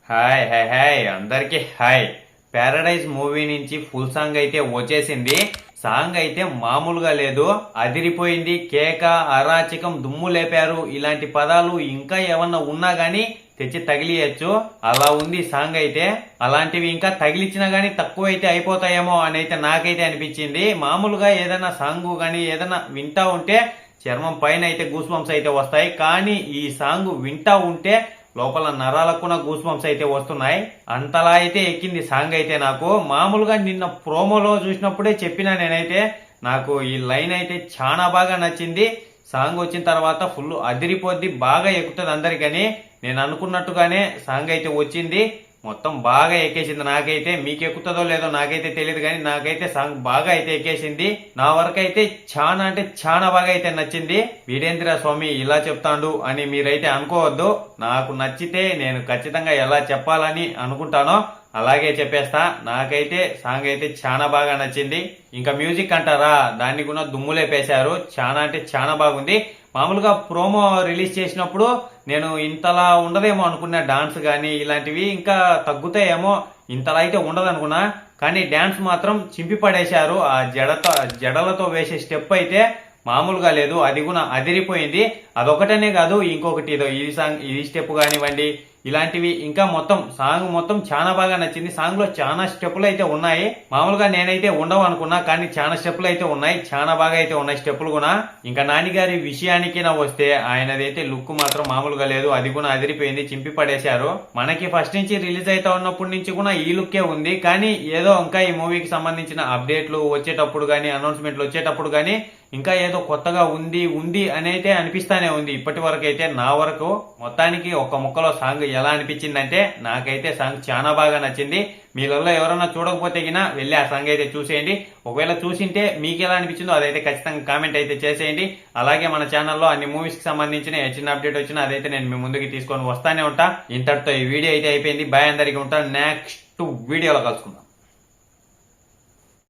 Hi hi hi అందరికి hi. Paradise movie నుంచి full song అయితే వచ్చేసింది. సాంగ్ అయితే మామూలుగా లేదు, అదిరిపోయింది. కేక, అరాచకం, దుమ్ము లేపారు. ఇలాంటి పదాలు ఇంకా ఏమన్నా ఉన్నా గానీ తెచ్చి తగిలియచ్చు, అలా ఉంది సాంగ్ అయితే. అలాంటివి ఇంకా తగిలిచ్చినా గానీ తక్కువ అయితే అయిపోతాయేమో అని అయితే నాకైతే అనిపించింది. మామూలుగా ఏదైనా సాంగ్ గానీ ఏదైనా వింటా ఉంటే చర్మం పైన అయితే గూస్ బంప్స్ అయితే వస్తాయి, కానీ ఈ సాంగ్ వింటా ఉంటే లోపల నరాలకు కూడా గూస్ బంప్స్ అయితే వస్తున్నాయి. అంతలా అయితే ఎక్కింది సాంగ్ అయితే నాకు. మామూలుగా నిన్న ప్రోమోలో చూసినప్పుడే చెప్పినా నేనైతే, నాకు ఈ లైన్ అయితే చాలా బాగా నచ్చింది. సాంగ్ వచ్చిన తర్వాత ఫుల్ అదిరిపోద్ది, బాగా ఎక్కుతుంది అందరికని. నేను అనుకున్నట్టుగానే సాంగ్ అయితే వచ్చింది, మొత్తం బాగా ఎక్కేసింది. నాకైతే మీకు ఎక్కుతుందో లేదో నాకైతే తెలియదు, కానీ నాకైతే సాంగ్ బాగా అయితే ఎక్కేసింది. నా వరకు అయితే చాలా అంటే చాలా బాగా అయితే నచ్చింది. వీరేంద్ర స్వామి ఇలా చెప్తాడు అని మీరైతే అనుకోవద్దు. నాకు నచ్చితే నేను ఖచ్చితంగా ఎలా చెప్పాలని అనుకుంటానో అలాగే చెప్పేస్తా. నాకైతే సాంగ్ అయితే చాలా బాగా నచ్చింది. ఇంకా మ్యూజిక్ అంటారా, దాన్ని కూడా దుమ్ములేపేశారు. చాలా అంటే చాలా బాగుంది. మామూలుగా ప్రోమో రిలీజ్ చేసినప్పుడు నేను ఇంతలా ఉండదేమో అనుకున్నా, డాన్స్ కానీ ఇలాంటివి ఇంకా తగ్గుతాయేమో, ఇంతలా అయితే ఉండదు అనుకున్నా. కానీ డాన్స్ మాత్రం చింపి పడేశారు. ఆ జడలతో వేసే స్టెప్ అయితే మామూలుగా లేదు, అది కూడా అదిరిపోయింది. అదొకటనే కాదు, ఇంకొకటి ఈ సాంగ్ ఈ స్టెప్ కానివ్వండి, ఇలాంటివి ఇంకా మొత్తం సాంగ్ మొత్తం చాలా బాగా నచ్చింది. సాంగ్ లో చాలా స్టెప్పులు అయితే ఉన్నాయి. మామూలుగా నేనైతే ఉండవు అనుకున్నా, కానీ చాలా స్టెప్పులు అయితే ఉన్నాయి, చాలా బాగా అయితే ఉన్నాయి స్టెప్పులు కూడా. ఇంకా నానిగారి విషయానికి నా వస్తే ఆయనదైతే లుక్ మాత్రం మామూలుగా లేదు, అది కూడా అదిరిపోయింది, చింపి పడేశారు. మనకి ఫస్ట్ నుంచి రిలీజ్ అయితే ఉన్నప్పటి నుంచి కూడా ఈ లుక్కే ఉంది, కానీ ఏదో ఇంకా ఈ మూవీకి సంబంధించిన అప్డేట్లు వచ్చేటప్పుడు కానీ అనౌన్స్మెంట్లు వచ్చేటప్పుడు కానీ ఇంకా ఏదో కొత్తగా ఉంది అని అయితే అనిపిస్తానే ఉంది. ఇప్పటి వరకు అయితే నా వరకు మొత్తానికి ఒక ముక్కలో సాంగ్ ఎలా అనిపించిందంటే, నాకైతే సాంగ్ చాలా బాగా నచ్చింది. మీలలో ఎవరైనా చూడకపోతే గినా వెళ్ళి ఆ సాంగ్ అయితే చూసేయండి. ఒకవేళ చూసింటే మీకు ఎలా అనిపించిందో అదైతే ఖచ్చితంగా కామెంట్ అయితే చేసేయండి. అలాగే మన ఛానల్లో అన్ని మూవీస్ కి సంబంధించిన చిన్న అప్డేట్ వచ్చినా అదైతే నేను మీ ముందుకి తీసుకొని వస్తానే ఉంటా. ఇంతటితో ఈ వీడియో అయితే అయిపోయింది. బాయ్, అందరికీ ఉంటాను. నెక్స్ట్ వీడియోలో కలుసుకుందాం.